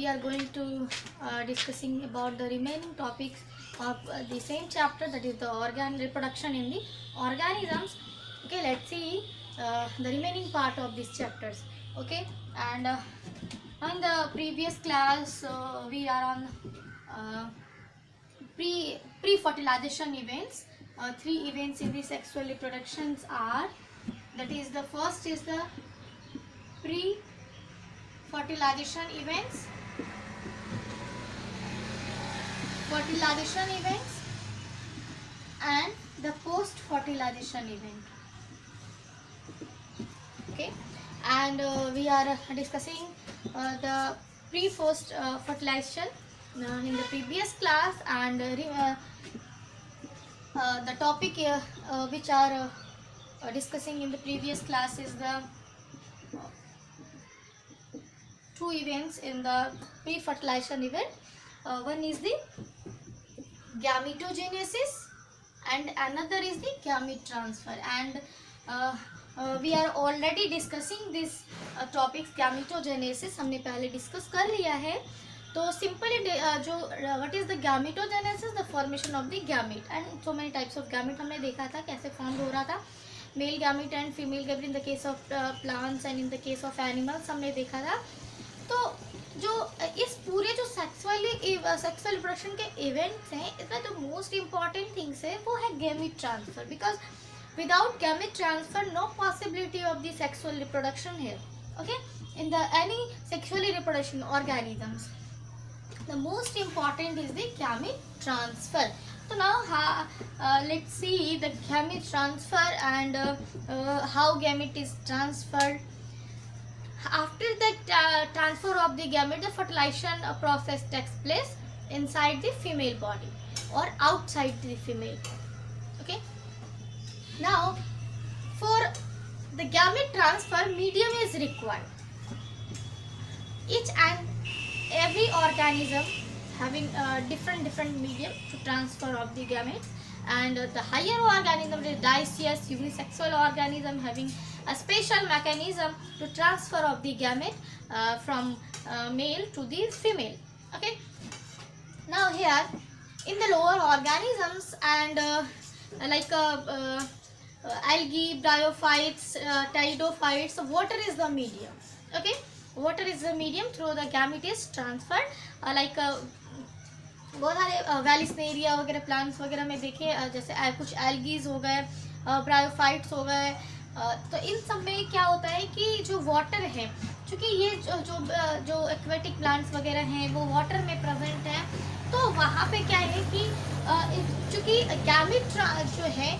we are going to discussing about the remaining topics of the same chapter, that is the organ reproduction in the organisms. Okay, let's see the remaining part of these chapters. Okay, and in the previous class we are on pre-fertilization events. Three events in the sexual reproductions are, that is the first is the fertilization events, and the post fertilization event. Okay, and we are discussing the pre-post fertilization in the previous class, and the topic which are discussing in the previous class is the two events in the pre-fertilization event. One is the gametogenesis and another is the gamete transfer, and we are already discussing this topics. Gametogenesis हमने पहले discuss कर लिया है. तो simply जो what is the gametogenesis, the formation of the gamete, and so many types of gamete हमने देखा था कैसे फॉर्म हो रहा था. Mail gamete and female gamete in the case of plants and in the case of animals हमने देखा था. तो जो इस पूरे जो सेक्सुअल रिप्रोडक्शन के इवेंट्स हैं, इसमें जो मोस्ट इम्पॉर्टेंट थिंग्स है वो है gamete transfer, because without gamete transfer no possibility of the sexual reproduction here. Okay, in the any sexually reproduction organisms, the most important is the gamete transfer. So now let's see the gamete transfer and how gamete is transferred. After the transfer of the gamete, the fertilization process takes place inside the female body or outside the female. Okay, now for the gamete transfer medium is required. Each and every organism having different medium to transfer of the gametes, and the higher organism, the dioecious unisexual organism, having a special mechanism to transfer of the gamete from male to the female. Okay, now here in the lower organisms and like algae, bryophytes, pteridophytes, water is the medium. Okay, water is the medium through the gamete is transferred. like बहुत सारे Vallisneria वगैरह plants वगैरह में देखे, जैसे कुछ algae हो गए, ब्रायोफाइट्स हो गए. तो इन सब में क्या होता है कि जो वाटर है, क्योंकि ये जो एक्वेटिक प्लांट्स वगैरह हैं वो वाटर में प्रेजेंट है, तो वहाँ पे क्या है कि चूँकि गैमेट जो है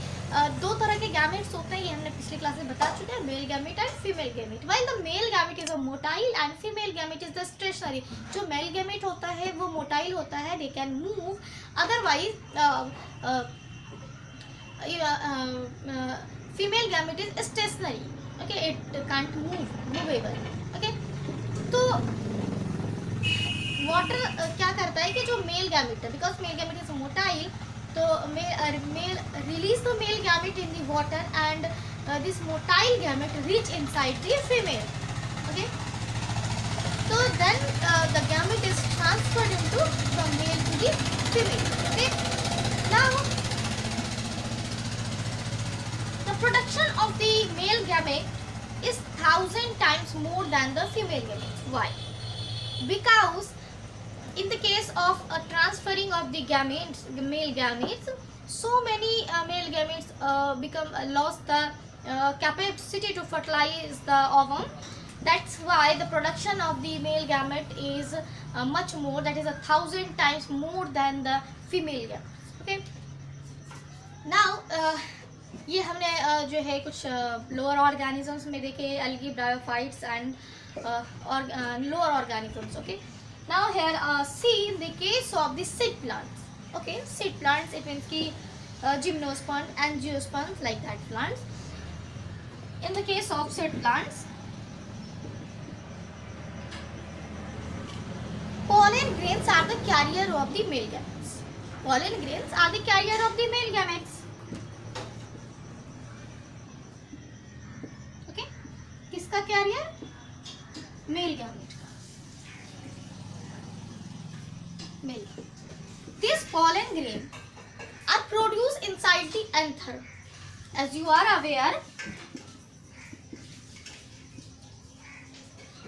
दो तरह के गैमेट्स होते हैं, ये हमने पिछली क्लास में बता चुके हैं, male gamete and female gamete. While the male gamete is a motile and female gamete is the stationary. जो मेल गैमेट होता है वो मोटाइल होता है, they can move, otherwise female gamete is stationary. Okay, it can't movable. Okay, तो water क्या करता है कि जो मेल गैमेट है, because male gamete is motile, तो male release the male gamete in the water, and this motile gamete reach inside the female. Okay, so then the gamete is transferred into from male to the female. Okay, now the production of the male gamete is 1000 times more than the female gamete. Why? Because in the case of transferring of the gametes, male gametes, so many male gametes become lost the capacity to fertilize the ovum. That's why the production of the male gamete is much more, that is 1000 times more than the female gamete. Okay, now ये हमने जो है कुछ lower organisms में देखे, algae, bryophytes and lower organisms. Okay, now here see in the case of the seed plants. Okay, seed plants, it means ki gymnosperms, angiosperms, like that plants. In the case of seed plants, pollen grains are the carrier of the male gametes. Pollen grains are the carrier of the male gametes. Okay, किसका carrier? Male gamete का. male. These pollen grain are produced inside the anther. As you are aware,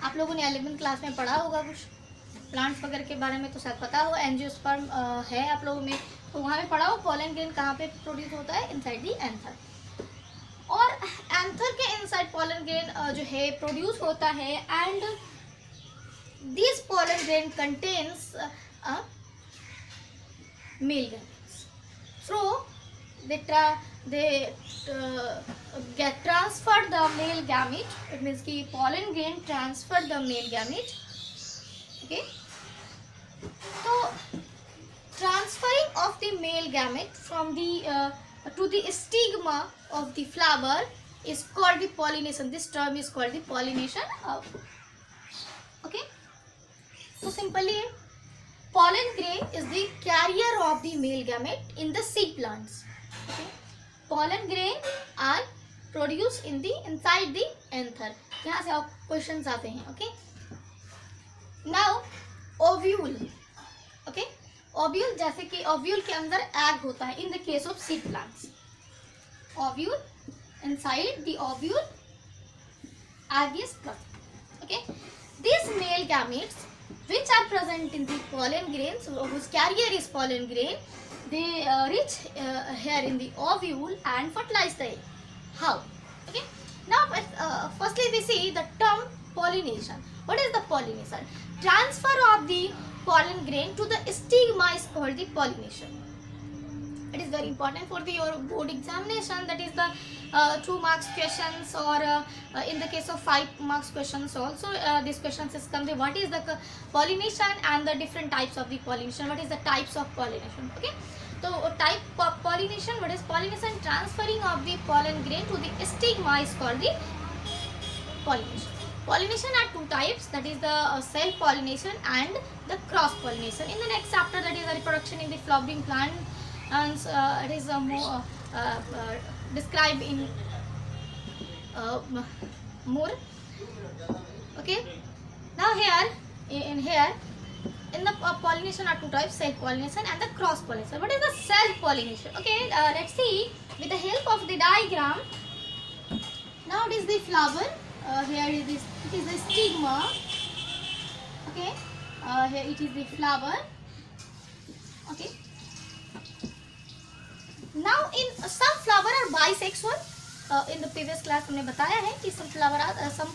आप लोगों ने 11th class में पढ़ा होगा कुछ plants वगैरह के बारे में, तो शायद पता हो। एंजियोस्पर्म है आप लोगों में, तो वहाँ पे पढ़ा हो पोलन ग्रेन कहाँ पे प्रोड्यूस होता है, इनसाइड दी एंथर। और एंथर के इनसाइड पोलन ग्रेन जो है प्रोड्यूस होता है, and this pollen grain contains male gametes. So they get transferred the male gamete. It means कि pollen grain transferred the male gamete. Okay, so transferring of the male gamete from the to the stigma of the flower is called the pollination. This term is called the pollination. Okay, so simply pollen grain is the carrier of the male gamete in the seed plants. Okay, pollen grain are produced in the inside the anther. यहाँ से आप questions आते हैं. Okay, now ovule. Okay, ovule जैसे कि ovule के अंदर egg होता है in the case of seed plants. Ovule, inside the ovule egg is present. Okay, these male gametes which are present in the pollen grains, whose carrier is pollen grain, they reach here in the ovule and fertilize the egg. How? Okay, now firstly we see the term pollination. What is the pollination? Transfer of the pollen grain to the stigma is called the pollination. It is very important for your board examination. That is the 2 marks questions, or in the case of 5 marks questions also. These questions is come. What is the pollination and the different types of the pollination? What is the types of pollination? Okay. So type of pollination. What is pollination? Transferring of the pollen grain to the stigma is called the pollination. Pollination are 2 types. That is the self pollination and the cross pollination. In the next chapter, that is the reproduction in the flowering plant. And it is more described in more. Okay, now here in the pollination are 2 types, self pollination and the cross pollination. What is the self pollination? Okay, let's see with the help of the diagram. Now it is the flower. Here it is the stigma. Okay, here it is the flower. Okay, now in some flower are bisexual. In the previous class हमने बताया है कि some flower are some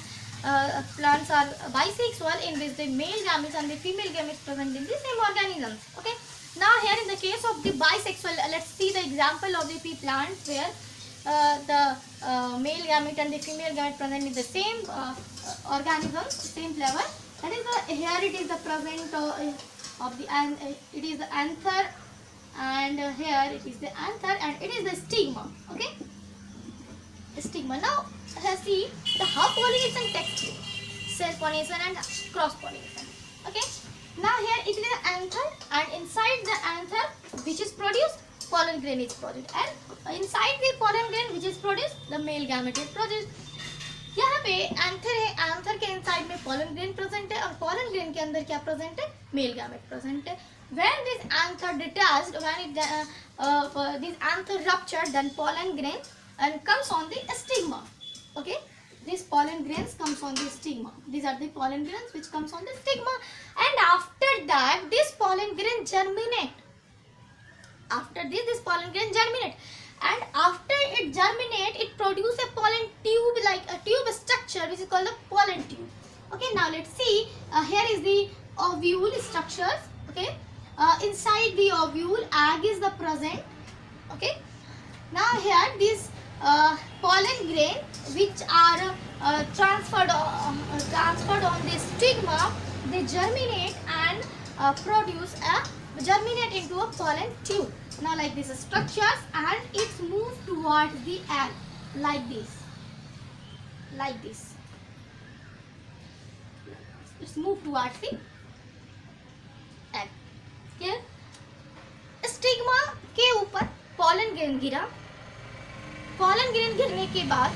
plants are bisexual, in which the male gametes and the female gametes present in the same organisms. Okay, now here in the case of the bisexual, let's see the example of the pea plants where the male gamete and the female gamete present in the same organism, same flower. That is the, here it is the present of the it is the anther, and here it is the anther, and it is the stigma. Okay, stigma. Now let's see the how pollination takes place, self pollination and cross pollination. Okay, now here it is the anther, and inside the anther which is produced, pollen grain is produced, and inside the pollen grain which is produced, the male gamete is produced. यहाँ पे anther है, anther के inside में pollen grain present है, और pollen grain के अंदर क्या present है, male gamete present है. When this anther detached, when it this anther ruptured, then pollen grain and comes on the stigma. Okay, these pollen grains comes on the stigma. These are the pollen grains which comes on the stigma, and after that this pollen grain germinate. After this pollen grain germinate, and after it germinate, it produce a pollen tube, like a tube structure which is called the pollen tube. Okay, now let's see. Here is the ovule structures. Okay, inside the ovule egg is the present. Okay, now here this pollen grain which are transferred on the stigma, they germinate and germinate into a pollen tube. Now like this structures, and it's moved towards the egg like this, like this. It's moved towards the egg. Clear? Stigma के ऊपर pollen grain गिरा. pollen grain गिरने के बाद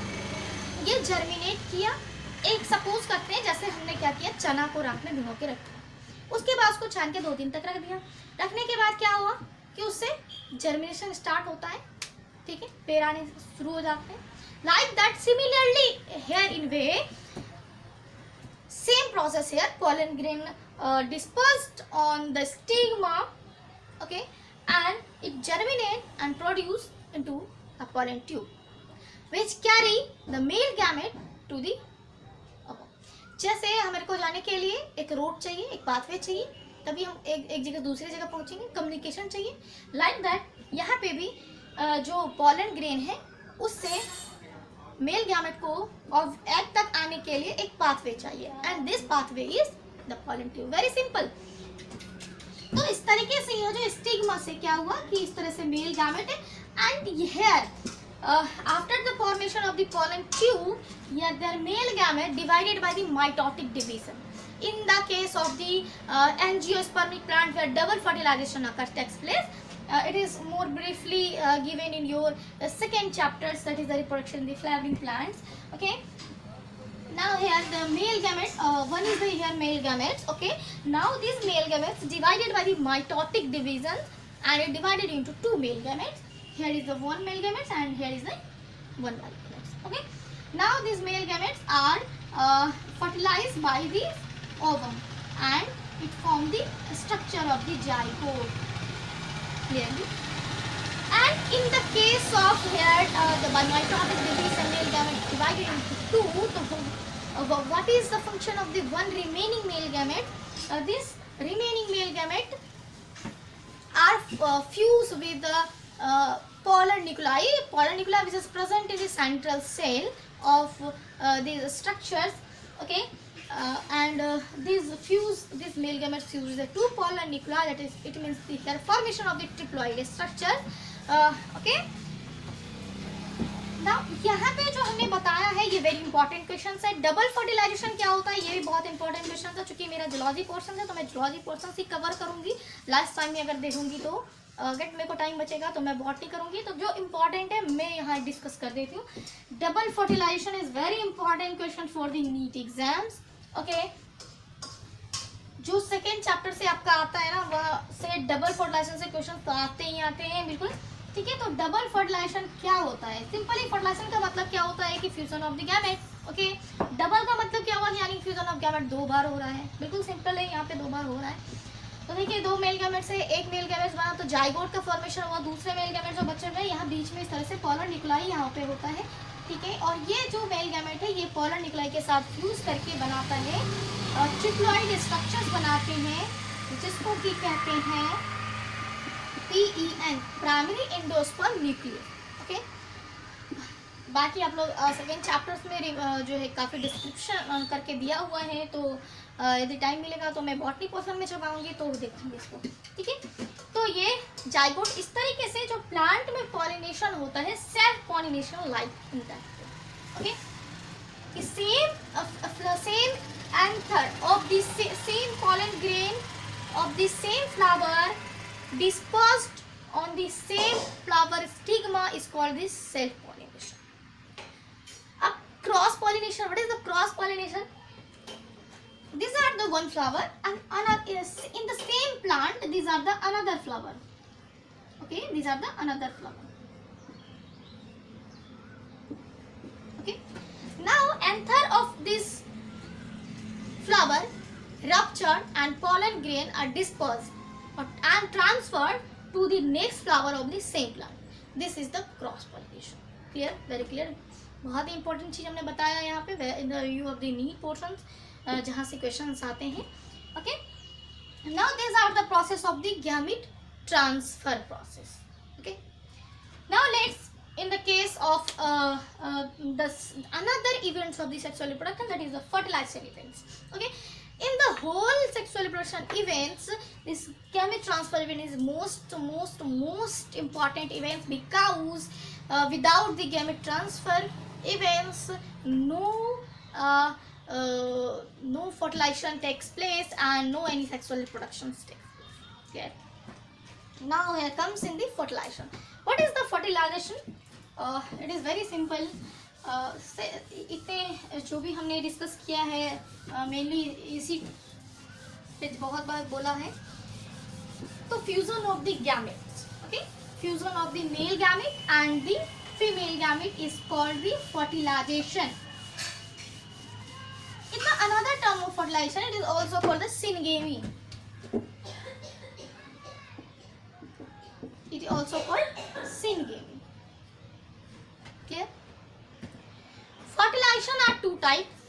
ये germinate किया. एक suppose करते हैं जैसे हमने क्या किया, चना को रात में भिगो के रखा, उसके बाद उसको छान के 2 दिन तक रख दिया। रखने के बाद क्या हुआ कि उससे जर्मिनेशन स्टार्ट होता है, ठीक है, पेड़ आने शुरू हो जाते हैं। Like that similarly here in way same process here, pollen grain dispersed on the stigma, okay, and it germinate and produce into a pollen tube which carry the male gamete to the जैसे हमारे को जाने के लिए एक road चाहिए, एक pathway चाहिए, तभी हम एक जगह दूसरी जगह पहुंचेंगे, कम्युनिकेशन चाहिए। लाइक दैट यहाँ पे भी जो पॉलन ग्रेन है उससे मेल गैमेट को और एग तक आने के लिए एक पाथवे चाहिए, and this pathway is the pollen tube. Very simple. तो इस तरीके से ये जो स्टिग्मा से क्या हुआ कि इस तरह से मेल गैमेट है, and here after the formation of the pollen tube, here their male gamete divided by the mitotic division. In the case of the angiospermic plant where double fertilization takes place, it is more briefly given in your second chapters, that is the reproduction in the flowering plants. Okay, now here the male gamete, one is the here male gametes. Okay, now these male gametes divided by the mitotic division, and it divided into 2 male gametes. Here is the 1 male gametes and here is the 1 male gametes. Okay, now these male gametes are fertilized by the ovum and it form the structure of the zygote clearly. And in the case of here the mitotic division, male gamete divided into 2, so what is the function of the 1 remaining male gamete? This remaining male gamete are fused with the pollen nuclei which is present in the central cell of these structures. Okay, and these male gametes fuse the 2 pollen nuclei, that is it means the formation of the triploid structure. Okay, now यहाँ पे जो हमने बताया है ये very important question है। Double fertilisation क्या होता है ये भी बहुत इंपॉर्टेंट क्वेश्चन था। चूंकि मेरा जूलॉजी पोर्शन है तो मैं जूलॉजी पोर्शन ही कवर करूंगी लास्ट टाइम में, अगर देखूंगी तो अगर मेरे को टाइम बचेगा तो मैं बॉटनी करूंगी। तो जो इम्पोर्टेंट है मैं यहाँ डिस्कस कर देती हूँ। Double fertilization is very important question for the NEET exams. Okay, जो सेकेंड चैप्टर से आपका आता है ना वह से डबल फर्टिलाइजेशन से क्वेश्चन तो आते ही आते हैं, बिल्कुल ठीक है। तो डबल फर्टिलाइजेशन क्या होता है? सिंपली फर्टिलाइजेशन का मतलब क्या होता है कि fusion of the gamete. Okay, double का मतलब क्या हुआ, यानी फ्यूजन ऑफ गैमेट 2 बार हो रहा है। बिल्कुल सिंपल है, यहाँ पे 2 बार हो रहा है। तो देखिए 2 मेल गैमेट से 1 मेल गैमेट बना तो जाइगोट का फॉर्मेशन हुआ। दूसरे मेल गैमेट जो बच्चे हुए यहाँ बीच में इस तरह से पोलर न्यूक्लाई यहाँ पे होता है, ठीक है। और ये जो मेल गैमेट है ये पोलर न्यूक्लाई के साथ फ्यूज करके बनाता है और ट्रिप्लॉइड स्ट्रक्चर्स बनाते हैं जिसको कि कहते हैं PEN, primary endosperm nucleus. Okay, बाकी आप लोग सेकेंड चैप्टर्स में जो है काफ़ी डिस्क्रिप्शन करके दिया हुआ है, तो यदि टाइम मिलेगा तो मैं बॉटनी पोर्शन में छपाऊंगी तो देखेंगे इसको, ठीक है। तो ये जाइगोट इस तरीके से जो प्लांट में पॉलिनेशन होता है self pollination like in that. Okay, same anther of the same pollen grain of the same flower dispersed on the same flower stigma is called this self pollination. Ab cross pollination, what is the cross pollination? These are the one flower and another is in the same plant, these are the another flower. Okay, these are the another flower. Okay, now anther of this flower ruptured and pollen grain are dispersed and transferred to the next flower of the same plant. This is the cross pollination. Clear? Very clear. बहुत ही important चीज हमने बताया यहाँ पे in the view of the NEET portions जहाँ से questions आते हैं। Okay, now this are the process of the gamete transfer process. Okay, now let's in the case of another events of the sexual reproduction, that is the fertilization events. Okay, in the whole sexual reproduction events, this gamete transfer event is most important event, because without the gamete transfer events no fertilization takes place and no any sexual reproduction takes place. Okay, now here comes in the fertilization. What is the fertilization? It is very simple. इतने जो भी हमने discuss किया है mainly इसी फिर बहुत बार बोला है। तो fusion of the gametes, okay, fusion of the male gamete and the female gamete is called the fertilization. Another term of fertilization, it is also called the syngamy. It is also called syngamy. Clear? Fertilization are two types.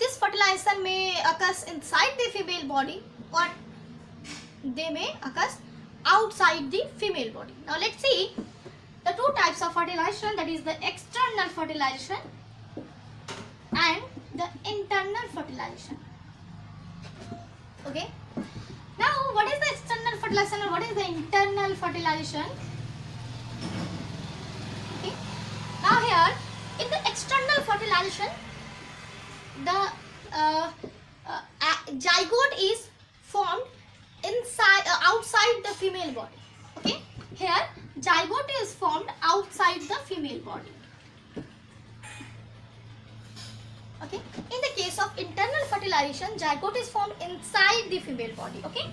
This fertilization may occur inside the female body or they may occur outside the female body. Now let's see the two types of fertilization, that is the external fertilization and the internal fertilization. Okay, now what is the external fertilization and what is the internal fertilization? Okay, now here in the external fertilization, the zygote is formed inside outside the female body. Okay, here zygote is formed outside the female body. Okay, in the case of internal fertilization, zygote is formed inside the female body. Okay,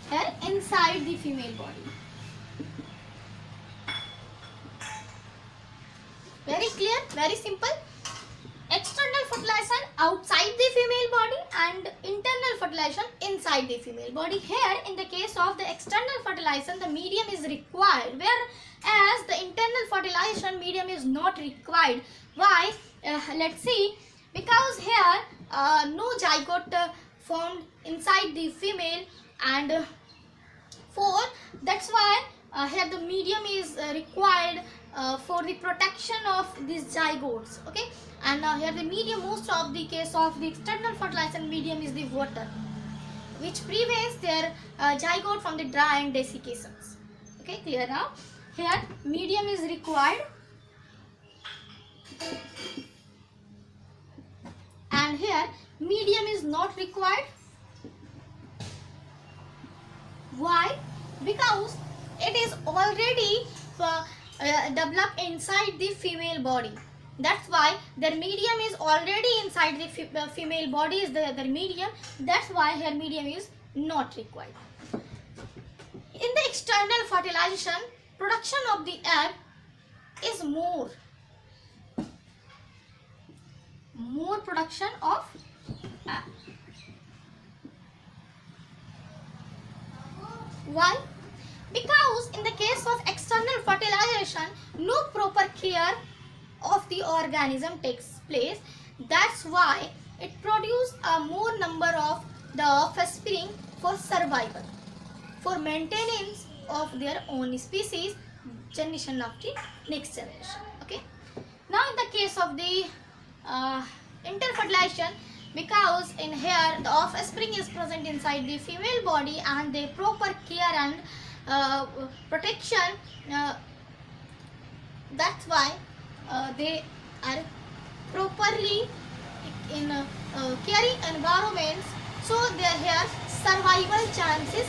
here inside the female body. Very clear, very simple. External fertilization outside the female body and internal fertilization inside the female body. Here in the case of the external fertilization, the medium is required, whereas the internal fertilization medium is not required. Why? Let's see. Because here no zygote formed inside the female, and that's why here the medium is required for the protection of these zygotes. Okay, and here the medium, most of the case of the external fertilization medium is the water, which prevents their zygote from the dry and desiccations. Okay, clear now? Here medium is required and here medium is not required. Why? Because it is already developed inside the female body. That's why their medium is already inside the female body is the medium. That's why here medium is not required. In the external fertilization, production of the egg is more production of egg. Why? Because in the case of external fertilization, no proper care of the organism takes place. That's why it produces a more number of the offspring for survival, for maintenance of their own species, generation of the next generation. Okay. Now in the case of the interfertilization, because in here the offspring is present inside the female body and the proper care and protection, that's why they are properly in caring environments, so their here survival chances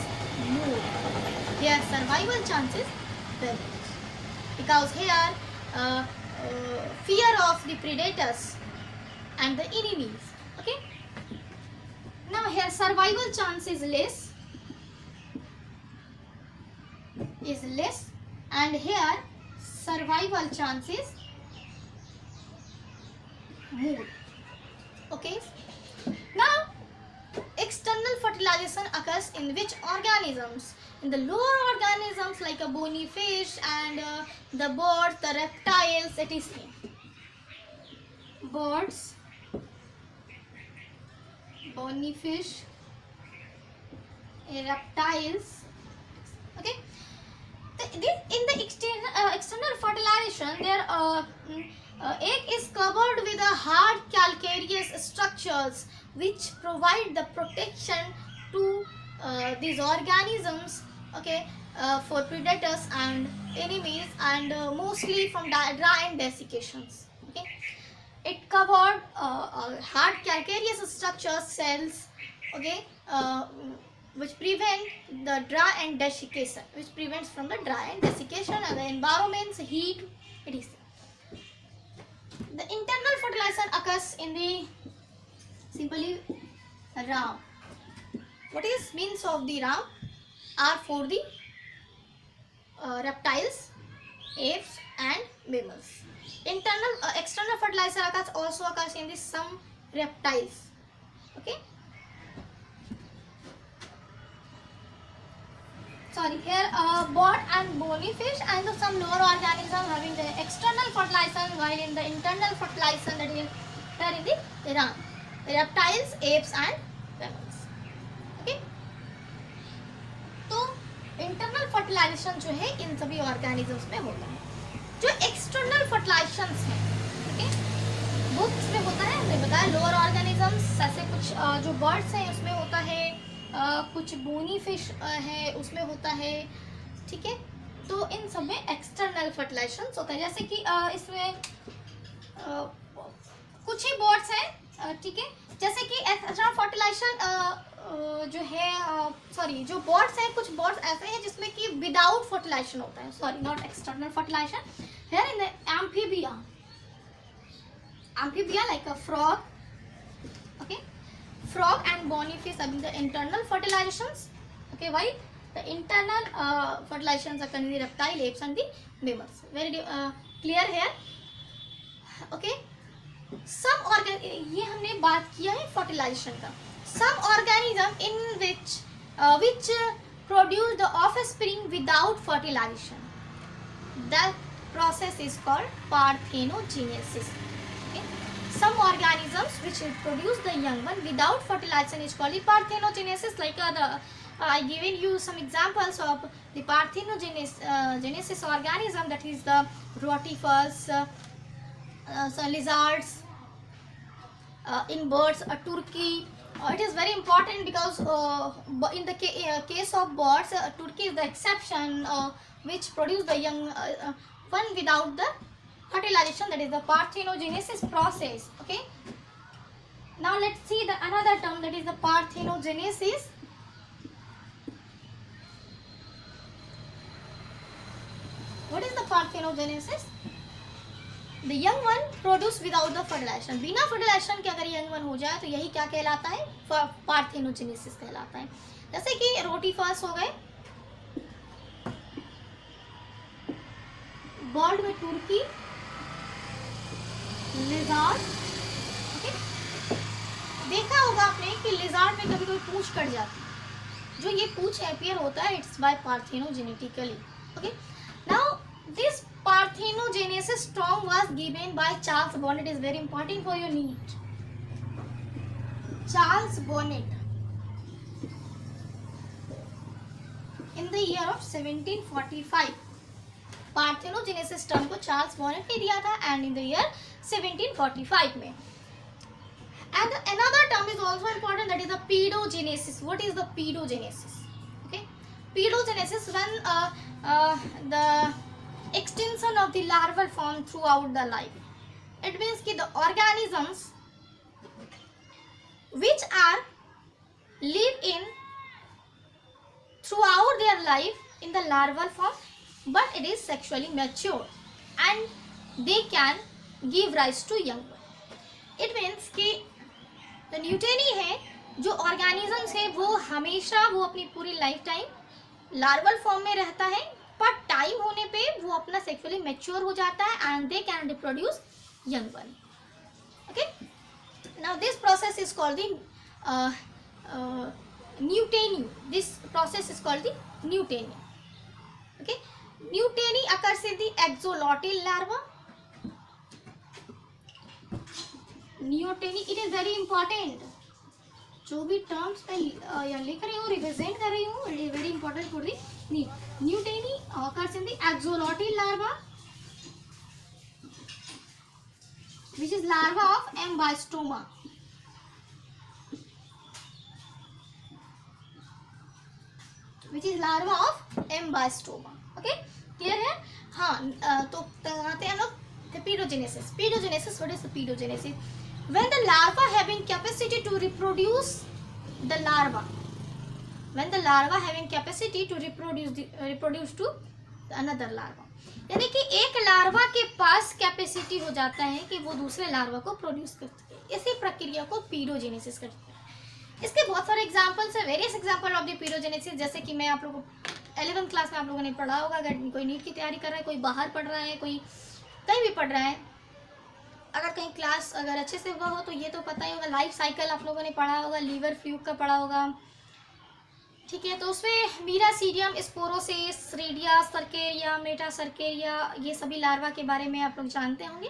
more. Their survival chances very much, because here fear of the predators and the enemies. Okay. Now here survival chance is less, and here survival chance is more. Okay. Now external fertilization occurs in which organisms? In the lower organisms like a bony fish and the birds, the reptiles, etc. Birds, bony fish, reptiles. Okay. In the external fertilization, their egg is covered with a hard calcareous structures which provide the protection to these organisms. Okay, for predators and enemies, and mostly from dry and desiccations. Okay, it covered hard calcareous structures, cells. Okay, which prevent the dry and desiccation, which prevents from the dry and desiccation and the environment's heat, etc. The internal fertilization occurs in the simply round. What is means of the RAM are for the reptiles, apes and mammals. External fertilizer also occurs in the some reptiles. Okay. Sorry, here bot and bony fish and some lower organisms having the external fertilizer, while in the internal fertilizer that is there in the RAM, reptiles, apes and mammals. Okay. तो internal fertilisation जो है इन सभी organisms में होता है. जो external फर्टिलाइजेशंस हैं, okay, वो किसमें होता है हमने बताया, लोअर ऑर्गेनिजम्स, ऐसे कुछ जो बर्ड्स हैं उसमें होता है, कुछ बोनी फिश है उसमें होता है. ठीक है, तो इन सब में एक्सटर्नल फर्टिलाइजेशंस होता है. जैसे कि इसमें कुछ ही बर्ड्स हैं, ठीक है, जैसे कि एक्सटर्नल फर्टिलाइजेशन जो है, सॉरी, जो बर्ड्स हैं, कुछ बर्ड्स ऐसे हैं जिसमें कि विदाउट फर्टिलाइजेशन होता है, sorry not external fertilization. Here in the amphibia like a frog, okay, frog and bony fish having the internal fertilizations, okay, while the internal fertilizations occur in the reptile, apes and the mammals. Very clear here. Okay, some ये हमने बात किया है fertilization का. Some organism in which produce the offspring without fertilization, that process is called parthenogenesis. Some organisms which produce the young one without fertilization is called parthenogenesis. Like I given you some examples of the parthenogenesis organism, that is the rotifers, so lizards, in birds a turkey. It is very important because in the case of birds, turkey is the exception which produce the young one without the fertilization, that is the parthenogenesis process. Okay, now let's see the another term, that is the parthenogenesis. What is the parthenogenesis? The young one produced without the fertilization. बिना fertilization के अगर young one हो जाए तो यही क्या कहलाता है, parthenogenesis कहलाता है. जैसे कि रोटीफर्स हो गए, बर्ड में तुर्की, लिजार्ड. ओके, देखा होगा आपने कि लिजार्ड में कभी कोई पूंछ कट जाती है, जो ये पूंछ अपीयर होता है, it's by parthenogenetically. Okay, now this parthenogenesis term was given by Charles Bonnet. Is very important for your need. Charles Bonnet in the year of 1745. Parthenogenesis term को चार्ल्स बॉनेट ने दिया था, एंड इन द ईयर 1745 में. And another term is also important, that is the paedogenesis. What is the paedogenesis? Okay, paedogenesis when the extension of the larval form throughout the life. It means कि the organisms which are live in throughout their life in the larval form, but it is sexually mature and they can give rise to young one. It means कि the neoteny है, जो organisms है वो हमेशा वो अपनी पूरी life time larval form में रहता है, पर टाइम होने पे वो अपना सेक्सुअली मैच्योर हो जाता है and they can reproduce young one. Okay, now this process is called the neoteny. This process is called the neoteny. Okay, neoteny occurs in the axolotl larva. Neoteny, it is very important. जो भी terms मैं लिख रही हूँ, represent कर रही हूँ, it is very important for the neoteny occurs in the axolotl larva, which is larva of ambystoma. Which is larva of ambystoma. Okay, clear है? हाँ, तो आते हैं हम लोग pedogenesis. Pedogenesis, what is the pedogenesis? When the larva having capacity to reproduce the larva. When the larva having capacity to reproduce to another larva. यानी कि एक लार्वा के पास कैपेसिटी हो जाता है कि वो दूसरे लार्वा को प्रोड्यूस करते हैं. इसी प्रक्रिया को पीडोजेनेसिस कहते हैं. इसके बहुत सारे एग्जाम्पल्स है, वेरियस एग्जाम्पल ऑफ द पीरियोजेनेसिस, जैसे कि मैं आप लोगों को 11th क्लास में आप लोगों ने पढ़ा होगा। अगर कोई नीट की तैयारी कर रहा है, कोई बाहर पढ़ रहा है, कोई कहीं भी पढ़ रहा है, अगर कहीं क्लास अगर अच्छे से हुआ हो तो ये तो पता ही होगा। लाइफ साइकिल आप लोगों ने पढ़ा होगा, लीवर फ्लूक का पढ़ा होगा, ठीक है। तो उसमें miracidium, sporocyst, radio, cercaria, metacercaria, ये सभी लार्वा के बारे में आप लोग जानते होंगे।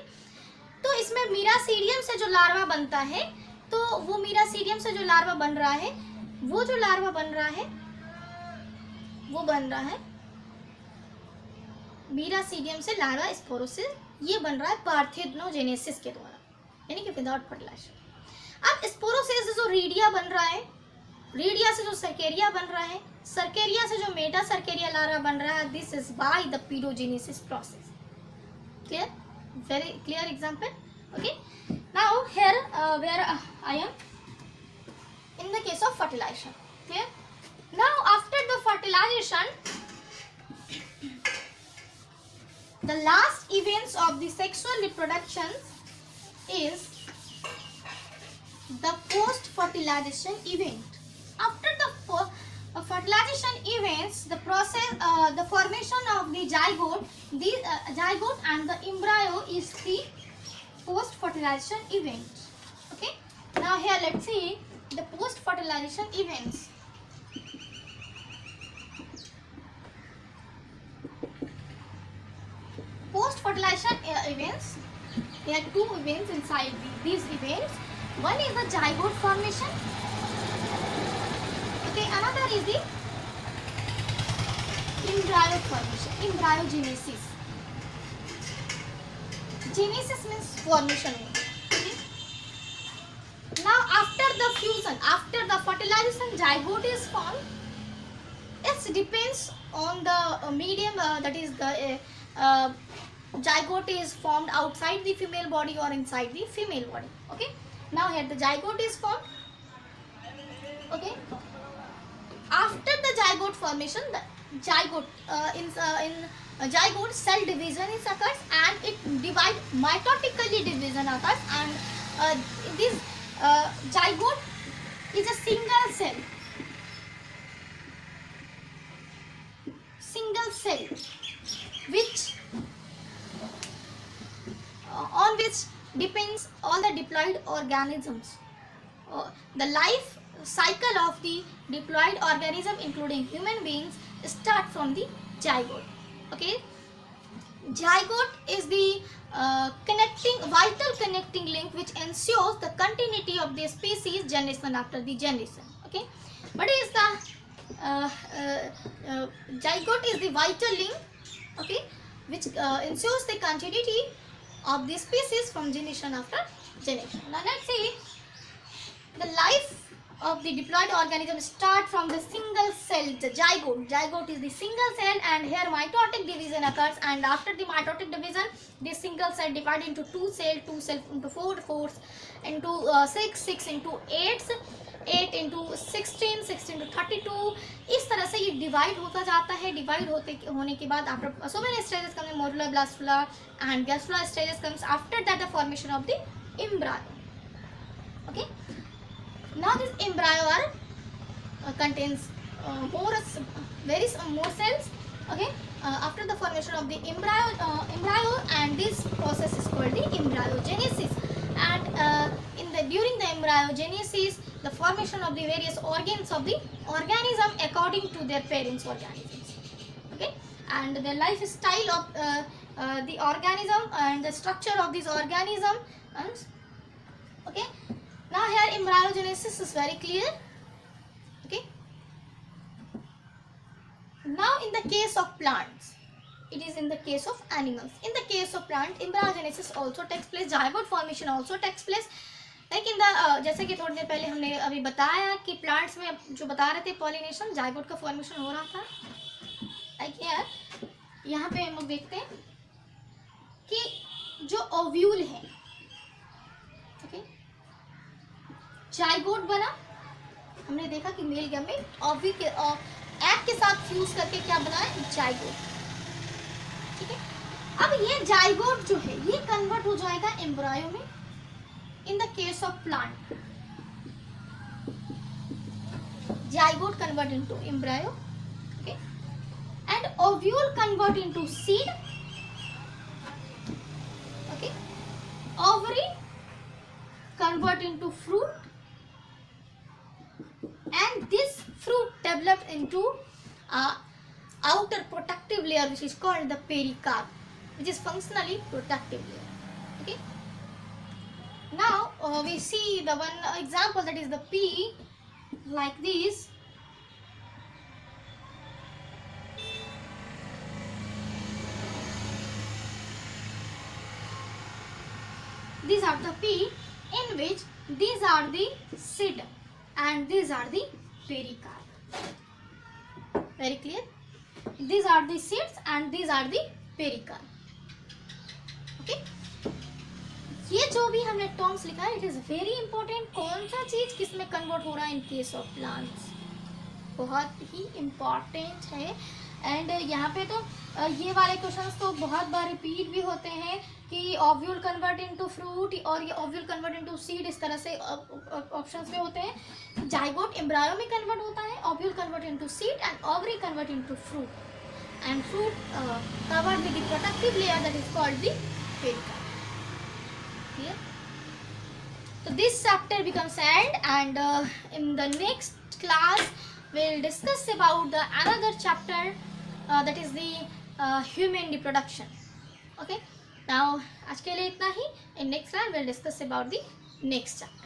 तो इसमें मीरासीडियम से जो लार्वा बनता है, तो वो मीरासीडियम से जो लार्वा बन रहा है, वो जो लार्वा बन रहा है वो बन रहा है मीरासीडियम से लार्वा स्पोरोसिस, ये बन रहा है पार्थेनोजेनेसिस के द्वारा, यानी कि विदाउट फर्टिलाइजेशन। अब स्पोरोसिस से जो रेडिया बन रहा है, रेडिया से जो सर्केरिया बन रहा है, सर्केरिया से जो मेटासर्केरिया लार्वा बन रहा है, this is by the periogenesis process. Clear? very clear example. Okay, now here where I am in the case of fertilization. Clear? Now after the fertilization, the last events of the sexual reproduction is the post fertilization event. After the fertilization events, the process, the formation of the zygote, zygote and the embryo is the post fertilization event. Okay, now here let's see the post fertilization events. Post fertilization events, there are two events inside these events. One is the zygote formation. Okay, another is the embryo formation, embryogenesis. Genesis means formation. Okay. Now after the fusion, after the fertilization, zygote is formed. It depends on the medium, that is the zygote is formed outside the female body or inside the female body. Okay. Now here the zygote is formed. Okay. After the zygote formation, the zygote in zygote cell division is occurs and it divide, mitotically division occurs, and this zygote is a single cell which on which depends all the diploid organisms. The life cycle of the diploid organism including human beings start from the zygote. Okay, zygote is the vital connecting link which ensures the continuity of the species generation after the generation. Okay, what is the zygote is the vital link, okay, which ensures the continuity of the species from generation after generation. Now let's see the life of the diploid organism start from the single cell, the zygote. Zygote is the single cell, and here mitotic division occurs, and after the mitotic division this single cell divided into two cell into 4 into 6 into 8 into 16 into 32, इस तरह से ये divide होता जाता है. Divide होने के बाद after so many stages come, morula, blastula and gastrula stages comes. After that the formation of the embryo. Okay, now this embryo are contains more cells. Okay, after the formation of the embryo, and this process is called the embryogenesis, and during the embryogenesis the formation of the various organs of the organism according to their parents' organisms. Okay, and the lifestyle of the organism and the structure of this organism. Okay, now here embryogenesis is very clear. Okay, now in the case of plants, it is in the case of animals. In the case of plant, embryogenesis also takes place, zygote formation also takes place. लेकिन जैसे कि थोड़ी देर पहले हमने अभी बताया कि plants में जो बता रहे थे पॉलिनेशन, जाइगोट का फॉर्मेशन हो रहा था. लाइक यार यहाँ पे हम लोग देखते हैं कि जो ओव्यूल है, ओके, जाइगोट बना, हमने देखा कि मेल गैमेट ओव्यूल के एग के साथ फ्यूज करके क्या बना है, जाइगोट. ठीक है, अब ये जाइगोट जो है ये कन्वर्ट हो जाएगा एम्ब्रायो में. In the case of plant, zygote convert into embryo, okay, and ovule convert into seed, okay, ovary convert into fruit, and this fruit develop into a outer protective layer which is called the pericarp, which is functionally protective layer. Okay, now we see the one example, that is the pea, like this. These are the pea in which these are the seed and these are the pericarp. Very clear? These are the seeds and these are the pericarp. Okay? ये जो भी हमने terms लिखा है, it is very important. कौन सा चीज किस में कन्वर्ट हो रहा है इन केस ऑफ प्लांट्स, बहुत ही इम्पॉर्टेंट है. एंड यहाँ पे तो ये वाले क्वेश्चंस तो बहुत बार रिपीट भी होते हैं कि ओव्यूल कन्वर्ट इनटू फ्रूट और ये ओव्यूल कन्वर्ट इनटू सीड, इस तरह से ऑप्शंस में होते हैं. जाइगोट एम्ब्रायो में कन्वर्ट होता है, ovule convert into seed and ovary convert into fruit, and fruit covered with the protective layer that is called the pericarp. Clear? So this chapter becomes end, and in the next class we'll discuss about the another chapter that is the human reproduction. Okay, now आज के लिए इतना ही. In next class we'll discuss about the next chapter.